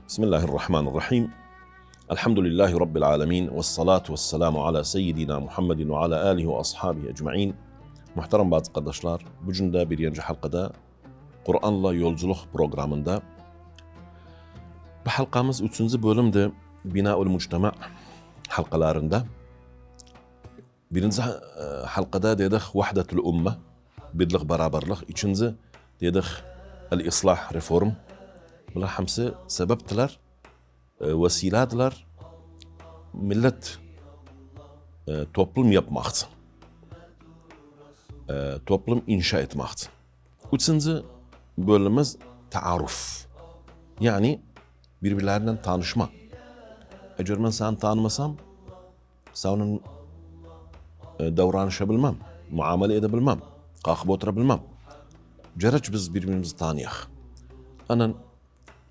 Bismillahirrahmanirrahim. Elhamdülillahi Rabbil alemin. Vessalatu vesselamu ala seyyidina Muhammedin ve ala alihi ve ashabihi ecma'in. Muhterem bazı kardeşler, bugün de birinci halkada Kur'an'la yolculuk programında bu halkamız 3. bölümde Binaul Muctema halkalarında. Birinci halkada dedik vahdetul ümme, birlik beraberlik. İkinci dedik el-islah, reform. Bunlar hamsi sebeptiler, vesiledirler, millet toplum yapmak için, toplum inşa etmek için. Üçüncü bölümümüz taarruf. Yani birbirlerinden tanışma. Eğer ben seni tanımasam, senin davranışabilmem, muamele edebilmem, kalkıp oturabilmem. Gerek biz birbirimizi tanıyak. Anan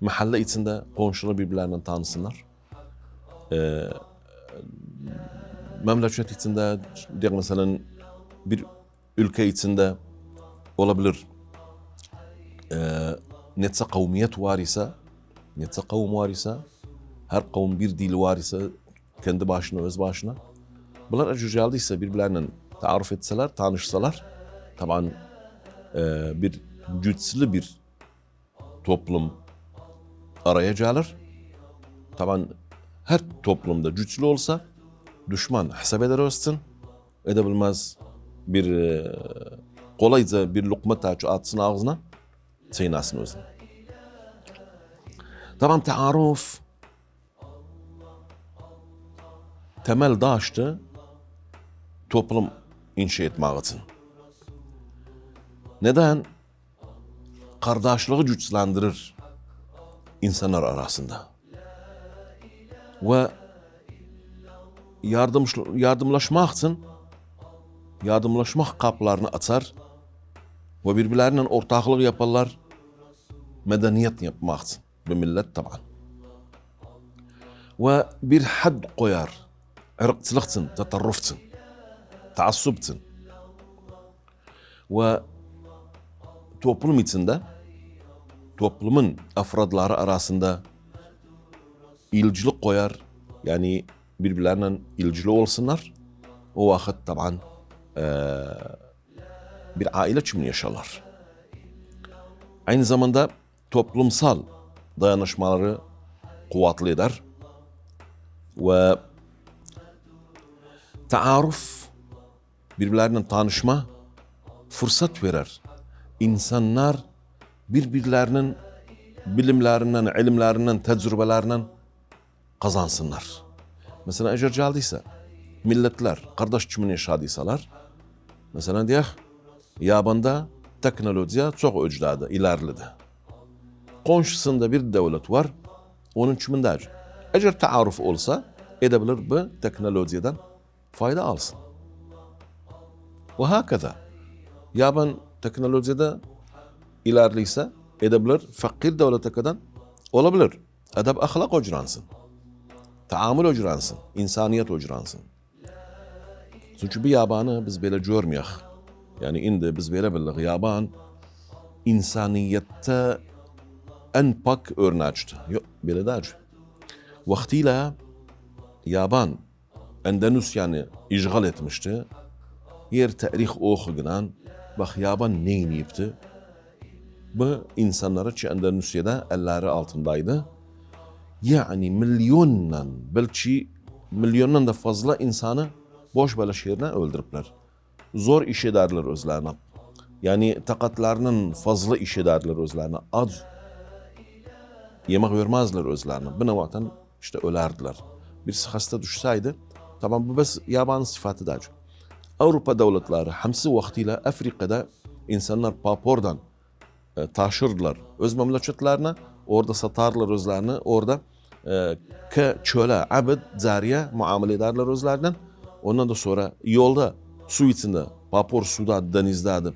mahalle içinde komşular birbirlerinden tanısınlar. Memleket içinde, mesela bir ülke içinde olabilir. Netse kavmiyet var ise, netse kavm var ise, her kavm bir dil var ise, kendi başına, öz başına. Bunlar eğer geldiyse birbirlerinden taarruf etseler, tanışsalar, taban bir güçlü bir toplum araya gelir. Taban her toplumda güçlü olsa düşman hesap eder olsun, edebilmez bir kolayca bir lokma taçı atsın ağzına, çiğnasın özüne. Taban taarruf temel daştı toplum inşa etmek için. Neden? Kardeşliği güçlendirir insanlar arasında. Ve yardımlaşmak için yardımlaşmak kapılarını açar ve birbirlerinden ortaklık yaparlar medeniyet yapmak için. Bir millet taban. Ve bir had koyar. Irkçılık için, tatarruf için, taassup için. Ve toplum içinde, toplumun afradları arasında ilcilik koyar. Yani birbirlerinden ilgili olsunlar. O vakit taban bir aile çimini yaşarlar. Aynı zamanda toplumsal dayanışmaları kuvvetli eder. Ve taarruf, birbirlerinden tanışma fırsat verir. İnsanlar birbirlerinin bilimlerinden, ilimlerinden, tecrübelerinden kazansınlar. Mesela eğer geldiyse milletler kardeş çimini yaşadıysalar, mesela diyek yabanda teknolojiye çok öcdadı, ilerledi. Komşusunda bir devlet var, onun çiminde eğer taarruf olsa edebilir bu teknolojiden fayda alsın. Ve hakeza yaban teknolojide ilerliyse edebilir, fakir devlete kadar olabilir. Edeb ahlak ocransın. Taamül ocransın. İnsaniyet ocransın. Çünkü bir yabanı biz böyle görmeyek. Yani indi biz böyle bildik. Yaban insaniyette en pak örneğidir. Yok böyle değil. Vaktiyle yaban Endonezya yani işgal etmişti. Yer tarih okuyan bak yaban neyini yaptı? Bu insanlara ki Endonezya'da elleri altındaydı. Yani milyondan da fazla insanı boş beleş yerine öldürüpler. Zor iş ederler özlerine. Yani takatlarının fazla iş ederler özlerine. Az yemek vermezler özlerine. Bu nevaten işte ölerdiler. Birisi hasta düşseydi, tamam bu bes yaban sıfatıdır. Avrupa devletleri hamsi vaktiyle Afrika'da insanlar papordan taşırdılar öz memleketlerine, orada satarlar özlerini, orada çöle, abid, zariye muamele ederler özlerinden. Ondan da sonra yolda, su içinde, papor suda, denizde.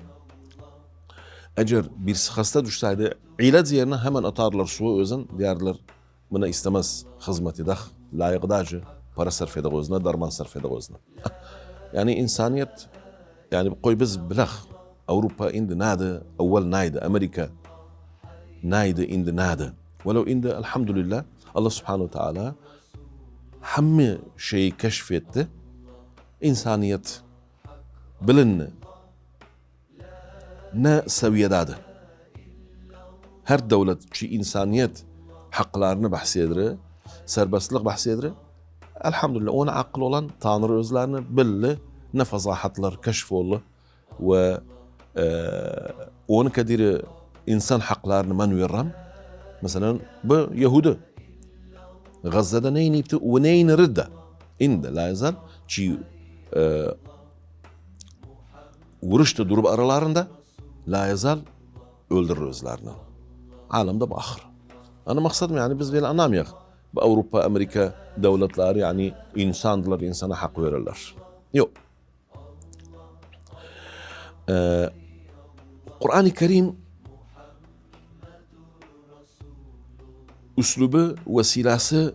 Eğer bir hasta düşseydi, ilaç yerine hemen atarlar suyu özün, diğerler buna istemez hizmet eder, layık dacı, para sarf eder özüne, darman sarf eder özüne. Yani insaniyet, yani koy biz bilak, Avrupa indi nade, evvel naydı, Amerika naydı indi nade. ولو indi elhamdülillah Allah subhanahu wa ta'ala hamma şeyi keşfetti. İnsaniyet bilinni ne seviyedadır. Her devlet ki insaniyet haklarını bahsediyor, serbestlik bahsediyor. Elhamdülillah ona akıl olan Tanrı özlerini bildi, ne fazahatlar keşf oldu ve onu kadiri insan haklarını men verram. Mesela bu Yahudi Gazze'de neyin ipti ve neyin ridde. İndi la yazal ki vuruşta durup aralarında la yazal öldürür özlerini. Alemde bu ahir. Ana maksadım yani biz böyle anlamayaq. Bu Avrupa, Amerika devletleri yani insandılar, insana hak verirler. Yok. Kur'an-ı Kerim üslubu, vesilası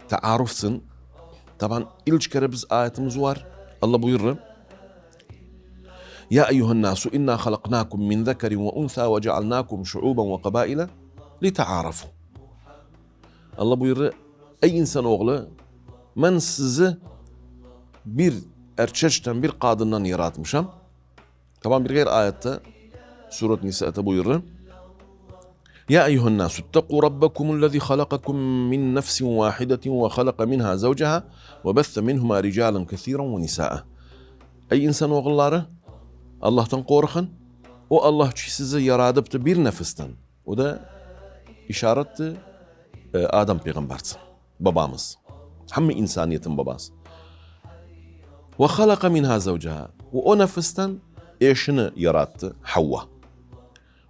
taarrufsun. Taban ilk kere biz ayetimiz var. Allah buyurur. Ya eyyuhan nasu inna halaknakum min zekarin ve unsa ve cealnakum şuuban ve kabaila li taarafu. Allah buyurur. Ey insan oğlu, ben sizi bir erkekten bir kadından yaratmışam. Taban bir gayr ayette Surat Nisa'da buyurur. يا أيها الناس اتقوا ربكم الذي خلقكم من نفس واحدة وخلق منها زوجها وبث منهما رجالا كثيرا ونساء. Ey insan oğulları, Allah'tan korkun. O Allah ki sizi yaratıptı bir nefisten. O da işaretti Adem peygambersin. Babamız. Hammi insaniyetin babası. Ve halaka minha zavcaha. Ve o nefisten eşini yarattı Havva.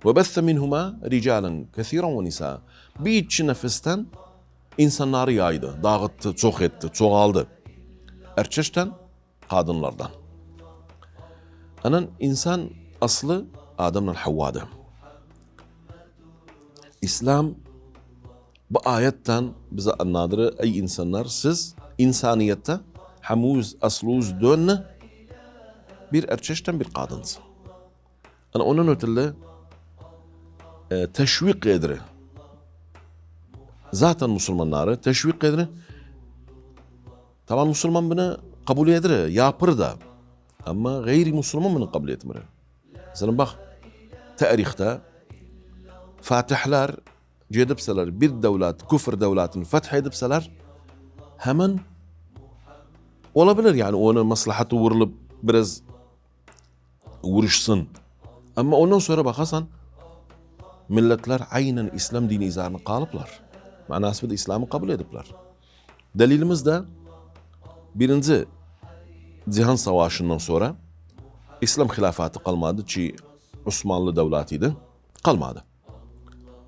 Ve besse minhuma ricalan kesiran ve nisa. Bir içi nefesten insanları yaydı, dağıttı, çok etti, çoğaldı. Erkekten, kadınlardan. Anan insan aslı Adem'le Havva'dı. İslam bu ayetten bize anladırı ey insanlar siz insaniyette hamuz asluz dönne bir erkekten bir kadınsın. Ana onun ötürü teşvik edir. Zaten Müslümanları teşvik edir. Tamam Müslüman bunu kabul edir, yapır da. Ama gayri Müslüman bunu kabul etmir. Mesela bak, tarihte fatihler cedipseler bir devlet, küfür devletini feth edipseler hemen olabilir yani onun maslahatı vurulup biraz vuruşsun. Ama ondan sonra bakarsan milletler aynen İslam dini izahını kalıplar. Manasında İslam'ı kabul edipler. Delilimiz de birinci Cihan Savaşı'ndan sonra İslam hilafatı kalmadı ki Osmanlı devletiydi. Kalmadı.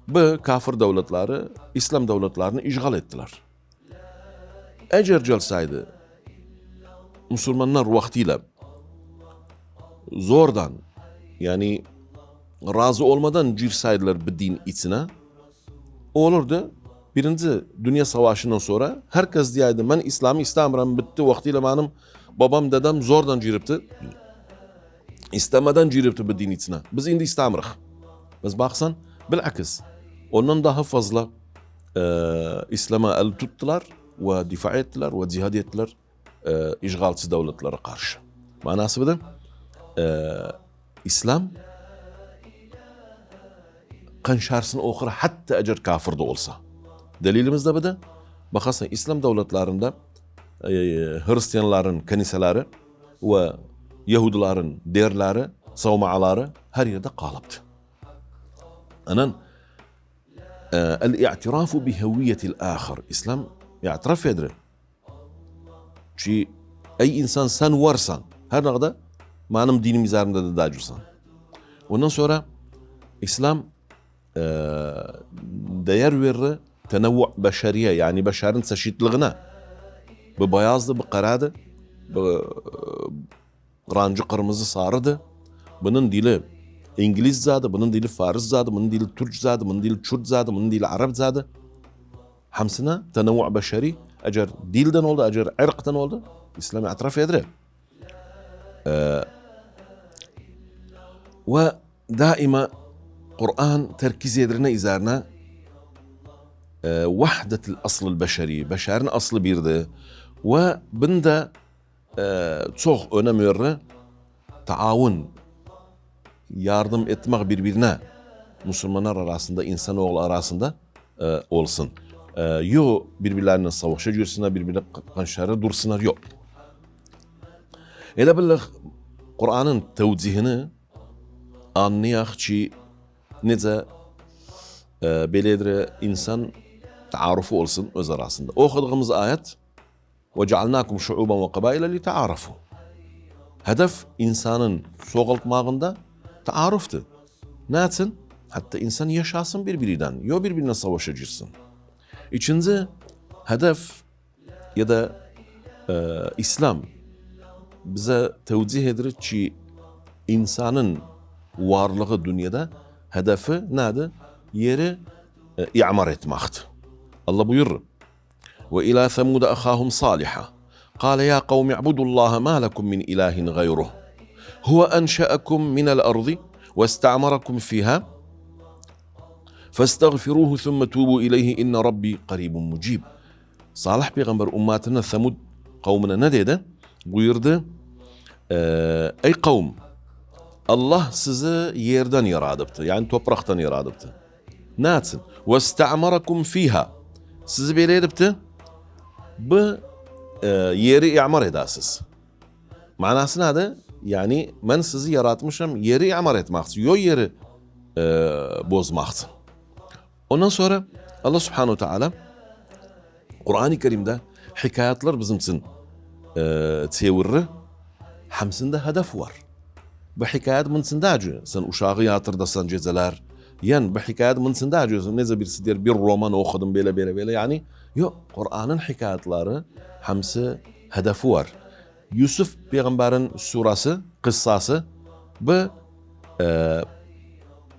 Bu kafir devletleri İslam devletlerini işgal ettiler. Eğer gelseydi Müslümanlar vaktiyle zordan yani razı olmadan girseydiler bir din içine olurdu. Birinci Dünya Savaşı'ndan sonra herkes diyeydi ben İslam'ı istemiyorum bitti vaktiyle benim babam dedem zordan giripti. İstemeden giripti bir din içine. Biz indi istemirik. Biz baksan bilakis ondan daha fazla İslam'a el tuttular ve difa ettiler ve cihad ettiler işgalci devletlere karşı. Manası bu da İslam kanşarsını okur hatta eğer kafir de olsa. Delilimiz de bu da bakarsan İslam devletlerinde Hristiyanların kaniseleri ve Yahudilerin derleri, savmaları her yerde kalıptı. Anan el-i'tirafu bi huvviyetil ahir. İslam i'tiraf edir. Ki ey insan sen varsan her ne kadar benim dinim üzerinde de dacırsan. Ondan sonra İslam değer verir tenavvu beşeriye yani beşerin çeşitliğine. Bu beyazdı, bu karadı, bu rancı kırmızı sarıdı. Bunun dili İngiliz zadı, bunun dili Fars zadı, bunun dili Türk zadı, bunun dili Kürt zadı, bunun dili Arap zadı. Hamsına tenavvu beşeri eğer dilden oldu, eğer ırktan oldu İslam itiraf edir. Ve daima Kur'an terkiz edirine üzerine vahdetil aslıl beşeri, beşerin aslı birdi. Ve bunda çok önemli taavun, yardım etmek birbirine, Müslümanlar arasında, insanoğlu arasında olsun. Yok birbirlerine savaşa girsinler, birbirine karşı dursunlar, yok. Elə bilək Kur'an'ın tevcihini anlayaq ki, necə belədir insan taarufu olsun öz arasında. Okuduğumuz ayet وَجَعَلْنَاكُمْ شُعُوبًا وَقَبَائِلَ لِتَعَارَفُوا. Hedef insanın soğaltmağında taaruftu. Ne etsin? Hatta insan yaşasın birbirinden, yok birbirine savaşa girsin. İkinci hedef ya da İslam bize tevcih edir ki insanın varlığı dünyada hedefi nedir? Yeri i'mar etmektir. Allah buyurur. وإلى ثمود أخاهم صالحا قال يا قوم اعبدوا الله ما لكم من إله غيره هو أنشأكم من الأرض واستعمركم فيها فاستغفروه ثم توبوا إليه إن ربي قريب مجيب. Salih peygamber ummatına Semud kavmine ne dedi? Buyurdu. Ey kavm, Allah sizi yerden yaratıptı. Yani topraktan yaratıptı. Ne etsin? وَاسْتَعْمَرَكُمْ فِيهَا. Sizi böyle edipti. Bu yeri i'mar edasız. Manası nedir? Yani ben sizi yaratmışım, yeri i'mar etmektir. Yok yeri bozmaktır. Ondan sonra Allah Subhanahu Teala Kur'an-ı Kerim'de hikayetler bizim için tevirri. Hamsinde hedef var. Bu hikayet mınçın dağcı. Sen uşağı yatırdasan cezeler. Yani bu hikayet mınçın dağcı. Neze birisi der bir roman okudum böyle. Yani yok. Kur'an'ın hikayetleri hamsi hedefi var. Yusuf peygamberin surası, kıssası bu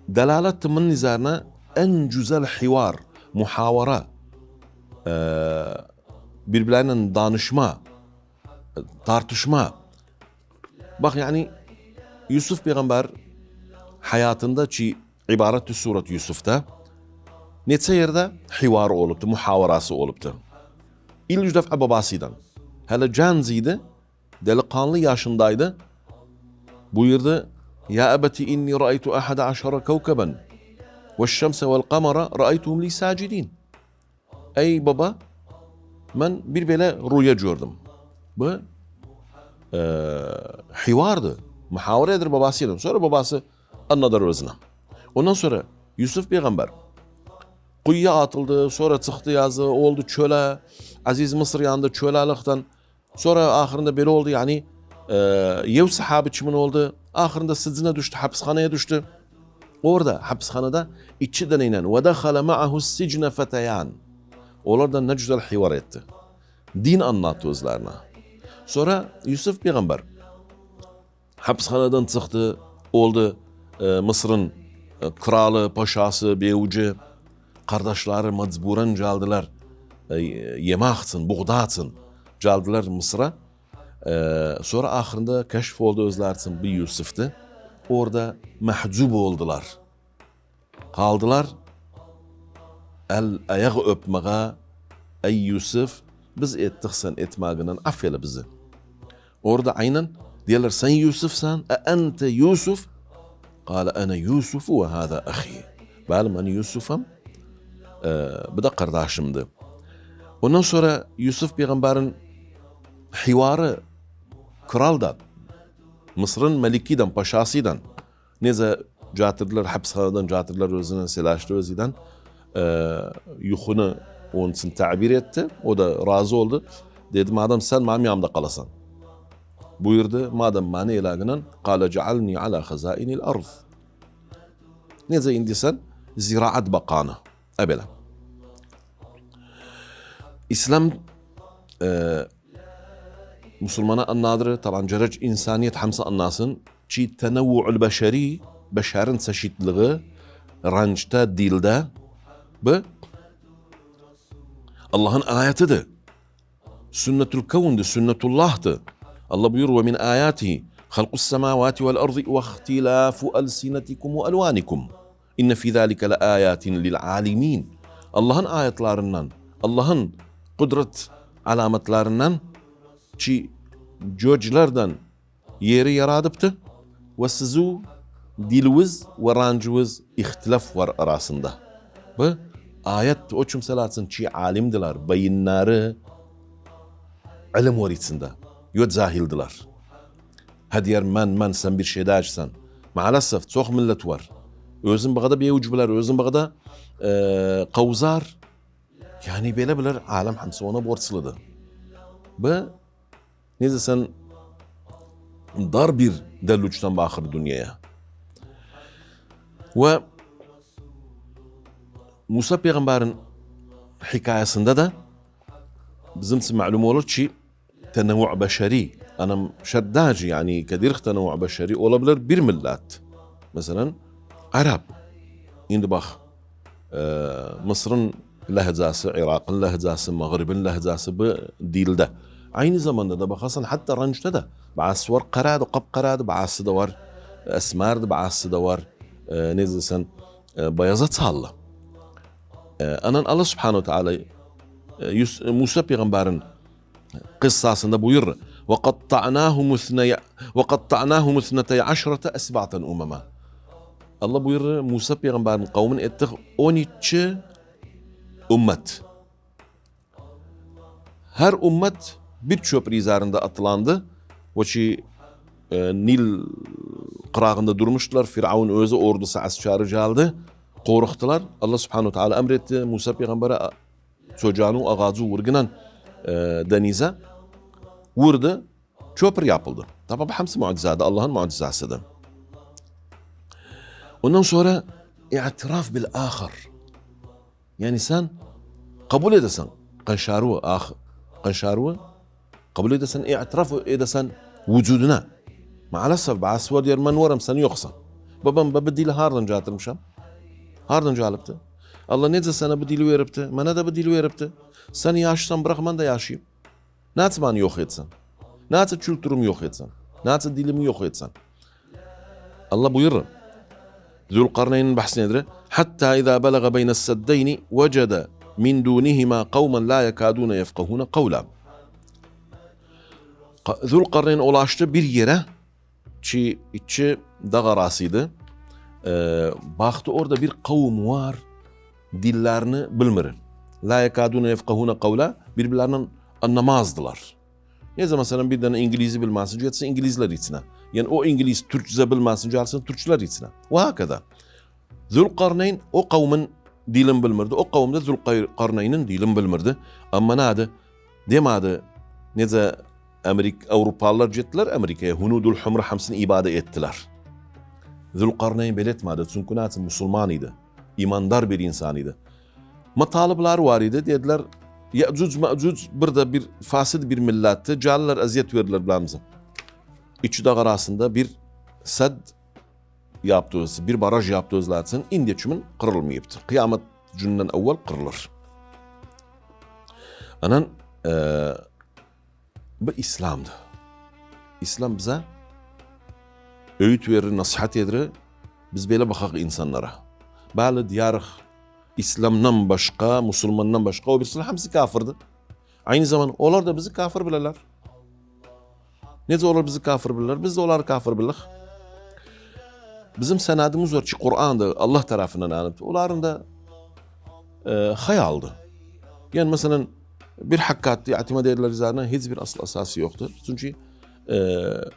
delalet tımın üzerine en güzel hivar, muhavara, birbirlerinin danışma, tartışma. Bak yani Yusuf peygamber hayatında ki ibaret suret Yusuf'ta neçe yerde hivarı oluptu, muhavarası oluptu. İlk defa babasıydan. Hele cenziydi, delikanlı yaşındaydı. Buyurdu, Ya ebeti inni ra'aytu ahada aşara kevkeben ve şemse vel kamera ra'aytuhum li sacidin. Ey baba, ben bir böyle rüya gördüm. Bu hivardı. Muhavara edir babasıyla. Sonra babası anladı özüne. Ondan sonra Yusuf peygamber kuyuya atıldı. Sonra çıktı yazı. Oldu çöle. Aziz Mısır yanında çölelikten. Sonra ahırında böyle oldu yani. Yev sahabi çimin oldu. Ahırında sicine düştü. Hapishaneye düştü. Orada hapishanede iki deneyle. Ve dehale ma'ahu sicne feteyan. Onlardan ne güzel hivar etti. Din anlattı özlerine. Sonra Yusuf peygamber hapishaneden çıktı, oldu Mısır'ın kralı, paşası, beyucu, kardeşleri mecburen geldiler yemek için, buğday için geldiler Mısır'a. Sonra ahırında keşf oldu özler için bir Yusuf'tu. Orada mahcup oldular. Kaldılar el ayak öpmeye, ey Yusuf biz ettik sen etmeğinden affeyle bizi. Orada aynen diyorlar sen Yusuf'san, ente Yusuf. Kale ana Yusuf ve hâzâ ahi. Benim ben Yusuf'um, bu da kardeşimdi. Ondan sonra Yusuf peygamberin hivarı kraldan, Mısır'ın melikiden, paşasıydan neze catirdiler, hapishaneden catirdiler özüne, selaştı özüden yuhunu onun için tabir etti. O da razı oldu. Dedi madem sen benim yanımda kalasın. Buyurdu madem beni ilaginen kâle cealni ala hazainil arz. Neze indi sen? Ziraat bakanı. Ebele. İslam Müslümana anladırı. Taban cerec insaniyet hamsa anlasın. Ki tenevvu'ul beşeri, beşerin çeşitliği, rançta, dilde, bu Allah'ın ayetidir. Sünnetül kavundu, sünnetullah'tı. Allah buyurur ve min ayatihi halqus semavati vel ardı ve ihtilafu elsinetikum ve elvanikum. İnne fi zâlike le âyâtin lil âlimin. Allah'ın ayetlerinden, Allah'ın kudret alametlerinden ki göçlerden yeri yaradıptı ve sizu dilviz ve rancıviz ihtilaf var arasında. Bu ayet o kimselarsın ki alimdiler, beyinleri ilim var içinde. Yok zahildiler. Hadi yer men sen bir şey dersen. Maalesef çok millet var. Özün bağda bir ucbular, özün bağda kavzar. Yani böyle bilir alem hamsi ona borçludur. Bu neyse sen dar bir delluçtan bakır dünyaya. Ve Musa peygamberin hikayesinde de bizim için malum olur ki tenavvu beşeri. Ana şeddacı yani kadir tenavvu beşeri olabilir bir millet. Mesela Arap. Şimdi bak Mısır'ın lehcası, Irak'ın lehcası, Mağrib'in lehcası bu dilde. Aynı zamanda da bakarsan hatta rançta da bazısı var karadı, kapkaradı, bazısı da var esmerdi, bazısı da var neyse sen beyaza çallı. Anan Allah subhanahu teala Musa peygamberin kıssasında buyurur. وَقَطَّعْنَاهُمُ اثْنَتَيْ عَشْرَةَ أَسْبَعْتًا أُمَمًا. Allah buyurur Musa peygamberin kavmini ettik 12 ümmet. Her ümmet bir çöp üzerinde atılandı. O ki Nil kırağında durmuştular. Firavun özü ordusu askarı geldi. Korktular. Allah subhanahu teala emretti Musa peygambere çocuğunun ağacı vurgunan denize vurdu. Çöpür yapıldı. Tabi bu hamsi mucizadı. Allah'ın mucizasıdır. Ondan sonra itiraf bil ahir. Yani sen kabul edesen kanşaruı kabul edesen itiraf edesen vücuduna. Maalesef bazı var diyor ben varım sen yoksan. Babam bu dili hardan getirmişim. Hardan gelipti. Allah nece sana bu dili veripti. Bana da bu dili veripti. Sen yaşsan bırak ben de yaşayayım. Nasıl beni yok etsen? Nasıl kültürümü yok etsen? Nasıl dilimi yok etsen? Allah buyurur. Zülkarneyn'in bahsi nedir? Hatta izâ belaga beyne seddeyni vecede min dûnihima kavmen la yekâdûne yefkahûne kavla. Zülkarneyn ulaştı bir yere ki içi dağ arasıydı. Baktı orada bir kavim var. Dillerini bilmirir. La yekâdûne yefkahûne kavla. Birbirlerinin anlamazdılar. Ne zaman sen bir tane İngilizce bilmezsin, geçsin İngilizler içine. Yani o İngiliz Türkçe bilmezsin, geçsin Türkçeler içine. Ve hakeza. Zülkarneyn o kavmin dilini bilmirdi. O kavim de Zülkarneyn'in dilini bilmirdi. Ama neydi? Demedi. Nece Avrupalılar gittiler Amerika'ya. Hunudul Humra hamsini ibade ettiler. Zülkarneyn belirtmedi. Çünkü neydi? Müslümanıydı. İmandar bir insanıydı. Matalibler var idi. Dediler Ya'cuc Ma'cuc burada bir fasid bir milletti. Cahiller eziyet verdiler bilamıza. İçi dağ arasında bir sad yaptığız, bir baraj yaptığız zaten indiye çümün kırılmayıptı. Kıyamet gününden evvel kırılır. Anan bu İslam'dı. İslam bize öğüt verir, nasihat edir. Biz böyle bakak insanlara. Bazı diyarık İslam'dan başka, Müslüman'dan başka o birisinin hepsi kafirdi. Aynı zaman onlar da bizi kafir bilirler. Nece onlar bizi kafir bilirler? Biz de onları kafir bilirler. Bizim senadımız var ki Kur'an'da Allah tarafından anlattı. Onların da hayaldı. Yani mesela bir hakikati itimat ederler üzerine hiçbir asıl asası yoktur. Çünkü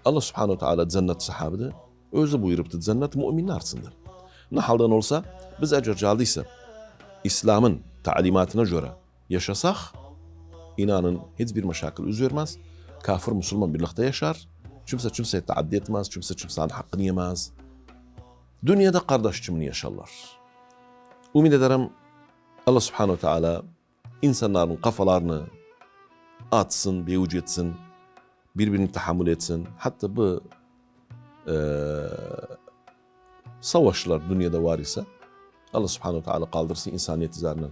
Allah subhanahu teala cennet sahabıdır. Özü buyuruptu cennet müminler arasındır. Ne halden olsa biz eğer caldıysa İslam'ın talimatına göre yaşasak inanın hiçbir meşakil yüz vermez. Kafir Müslüman birlikte yaşar. Kimse kimseye taaddi etmez. Kimse kimsenin hakkını yemez. Dünyada kardeşçimini yaşarlar. Umid ederim Allah subhanahu teala insanların kafalarını atsın, beyuc etsin, birbirini tahammül etsin. Hatta bu savaşlar dünyada var ise Allah subhanahu teala kaldırsın insaniyet üzerinden.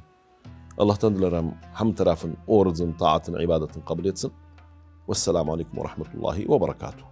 Allah'tan dilerim hem tarafın orucun, taatın, ibadetin kabul etsin. Vesselamu aleyküm ve rahmetullahi ve berekatuhu.